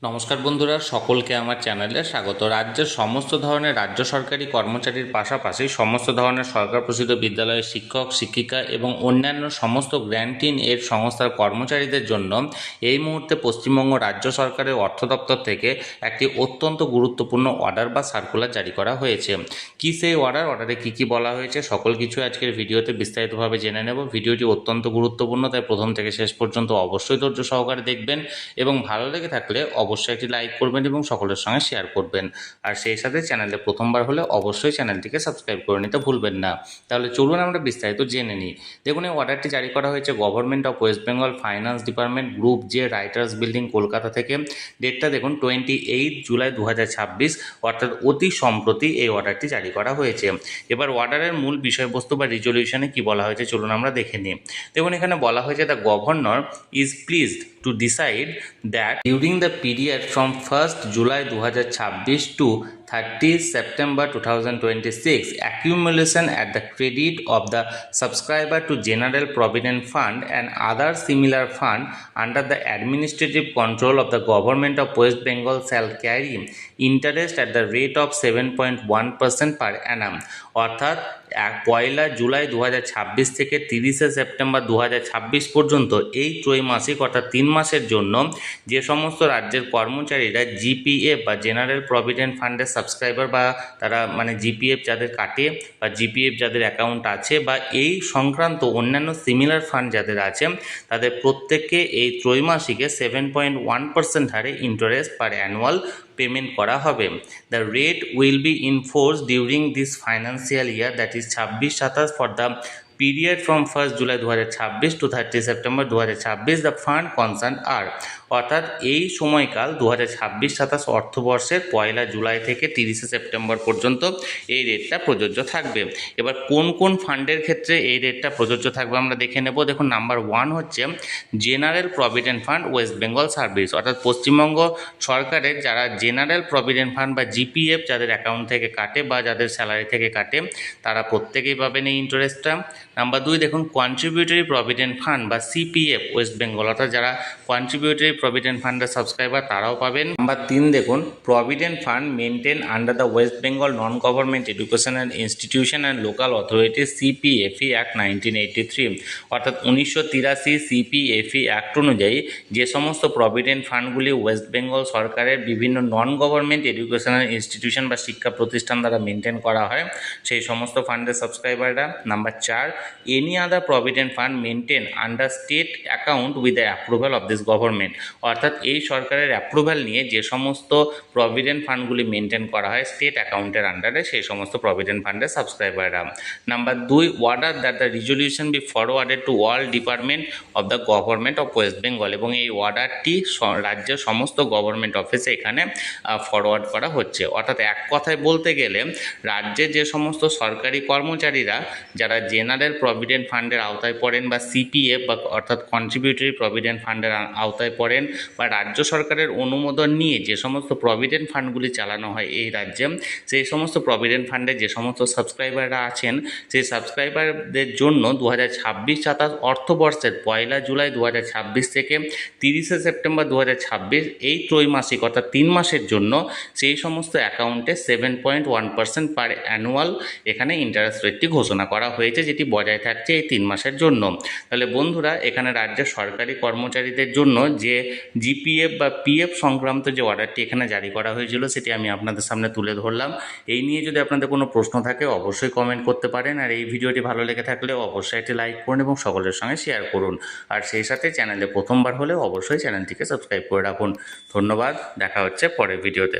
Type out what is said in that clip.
নমস্কার বন্ধুরা, সকলকে আমার চ্যানেলে স্বাগত। রাজ্যের সমস্ত ধরনের রাজ্য সরকারি কর্মচারীর পাশাপাশি সমস্ত ধরনের সরকার প্রসিদ্ধ বিদ্যালয়ের শিক্ষক শিক্ষিকা এবং অন্যান্য সমস্ত গ্র্যান্টিন এর সংস্থার কর্মচারীদের জন্য এই মুহূর্তে পশ্চিমবঙ্গ রাজ্য সরকারের অর্থ দপ্তর থেকে একটি অত্যন্ত গুরুত্বপূর্ণ অর্ডার বা সার্কুলার জারি করা হয়েছে। কি সেই অর্ডারে কি বলা হয়েছে সকল কিছু আজকের ভিডিওতে বিস্তারিতভাবে জেনে নেব। ভিডিওটি অত্যন্ত গুরুত্বপূর্ণ, তাই প্রথম থেকে শেষ পর্যন্ত অবশ্যই ধৈর্য সহকারে দেখবেন এবং ভালো লেগে থাকলে অবশ্যই একটি লাইক করবেন এবং সকলের সঙ্গে শেয়ার করবেন। আর সেই সাথে চ্যানেলে প্রথমবার হলে অবশ্যই চ্যানেলটিকে সাবস্ক্রাইব করে নিতে ভুলবেন না। তাহলে চলুন আমরা বিস্তারিত জেনে নিই। দেখুন, এই অর্ডারটি জারি করা হয়েছে government of West Bengal finance department, group J, writers building, Kolkata থেকে। ডেটটা দেখুন 28 জুলাই 2026, অর্থাৎ অতি সম্প্রতি এই অর্ডারটি জারি করা হয়েছে। এবার অর্ডারের মূল বিষয়বস্তু বা রিজলিউশনে কি বলা হয়েছে চলুন আমরা দেখে নিই। দেখুন, এখানে বলা হয়েছে the governor is pleased to decide that during the period from 1st July 2026 to 30 September 2026, accumulation at the credit of the subscriber to General Provident Fund and other similar fund under the administrative control of the Government of West Bengal shall carry interest at the rate of 7.1% per annum। অর্থাৎ 1 জুলাই 2026 থেকে 30 September 2026 পর্যন্ত এই ত্রৈমাসিক অর্থাৎ 3 মাসের জন্য যে সমস্ত রাজ্যের কর্মচারীরা জিপিএফ বা জেনারেল প্রভিডেন্ট ফান্ডের সাবস্ক্রাইবার বা তারা জিপিএফ যাদের কাটে বা জিপিএফ যাদের অ্যাকাউন্ট আছে বা এই সংক্রান্ত অন্যান্য সিমিলার ফান্ড যাদের আছে তাদের প্রত্যেককে এই ত্রৈমাসিকে 7.1% হারে ইন্টারেস্ট পার অ্যানুয়াল পেমেন্ট করা হবে। The rate will be in force during this financial year, that is 26-27 for the period from 1st July 2026 to 30 September 2026 the fund concerned are। অর্থাৎ এই সময়কাল 2026-27 অর্থবর্ষের 1 জুলাই থেকে 30 সেপ্টেম্বর পর্যন্ত এই রেটটা প্রযোজ্য থাকবে। এবার কোন কোন ফান্ডের ক্ষেত্রে এই রেটটা প্রযোজ্য থাকবে আমরা দেখে নেব। দেখুন, নাম্বার 1 হচ্ছে general provident fund West Bengal service, অর্থাৎ পশ্চিমবঙ্গ সরকারের যারা জেনারেল প্রভিডেন্ট ফান্ড বা জিপিএফ যাদের অ্যাকাউন্ট থেকে কাটে বা যাদের স্যালারি থেকে কাটে তারা প্রত্যেকেই পাবেন এই ইন্টারেস্টটা। নাম্বার 2 দেখুন, কন্ট্রিবিউটরি প্রভিডেন্ট ফান্ড বা সিপিএফ ওয়েস্ট বেঙ্গল, অর্থাৎ যারা কন্ট্রিবিউটরি প্রভিডেন্ট ফান্ডের সাবস্ক্রাইবার তারাও পাবেন। নাম্বার 3 দেখুন, provident fund maintain under the West Bengal non government educational institution and local authority CPFE act 1983, অর্থাৎ 1983 সিপিএফই অ্যাক্ট অনুযায়ী যে সমস্ত প্রভিডেন্ট ফান্ডগুলি ওয়েস্ট বেঙ্গল সরকারের বিভিন্ন নন গভর্নমেন্ট এডুকেশনাল ইনস্টিটিউশন বা শিক্ষা প্রতিষ্ঠান দ্বারা মেনটেন করা হয় সেই সমস্ত ফান্ডের সাবস্ক্রাইবাররা। Number 4, any other provident fund maintain under state account with the approval of this government, অর্থাৎ এই সরকারের অ্যাপ্রুভাল নিয়ে যে সমস্ত প্রভিডেন্ট ফান্ডগুলি মেনটেন করা হয় স্টেট অ্যাকাউন্টের আন্ডারে সেই সমস্ত প্রভিডেন্ট ফান্ডের সাবস্ক্রাইবাররা। Number 2, order that the resolution be forwarded to all department of the government of West Bengal, এবং এই অর্ডারটি রাজ্যের সমস্ত গভর্নমেন্ট অফিসে এখানে ফরওয়ার্ড করা হচ্ছে। অর্থাৎ এক কথায় বলতে গেলে রাজ্যের যে সমস্ত সরকারি কর্মচারীরা যারা জেনারেল প্রভিডেন্ট ফান্ডের আওতায় পড়েন বা সিপিএফ বা অর্থাৎ কন্ট্রিবিউটরি প্রভিডেন্ট ফান্ডের আওতায় পড়েন বা রাজ্য সরকারের অনুমোদন নিয়ে যে সমস্ত প্রভিডেন্ট ফান্ডগুলি চালানো হয় এই রাজ্যে, সেই সমস্ত প্রভিডেন্ট ফান্ডে যে সমস্ত সাবস্ক্রাইবাররা আছেন সেই সাবস্ক্রাইবারদের জন্য 2026-27 অর্থবর্ষের 1 জুলাই 2026 থেকে 30 সেপ্টেম্বর 2026 এই ত্রৈমাসিক অর্থাৎ 3 মাসের জন্য সেই সমস্ত অ্যাকাউন্টে 7.1% পার অ্যানুয়াল এখানে ইন্টারেস্ট রেটটি ঘোষণা করা হয়েছে, যেটি বজায় থাকছে এই 3 মাসের জন্য। তাহলে বন্ধুরা, এখানে রাজ্যের সরকারি কর্মচারীদের জন্য যে জিপিএফ বা পিএফ সংক্রান্ত যে অর্ডারটি এখানে জারি করা হয়েছিল সেটি আমি আপনাদের সামনে তুলে ধরলাম। এই নিয়ে যদি আপনাদের কোনো প্রশ্ন থাকে অবশ্যই কমেন্ট করতে পারেন, আর এই ভিডিওটি ভালো লেগে থাকলে অবশ্যই একটি লাইক করুন এবং সকলের সঙ্গে শেয়ার করুন। আর সেই সাথে চ্যানেলে প্রথমবার হলে অবশ্যই চ্যানেলটিকে সাবস্ক্রাইব করে রাখুন। ধন্যবাদ, দেখা হচ্ছে পরের ভিডিওতে।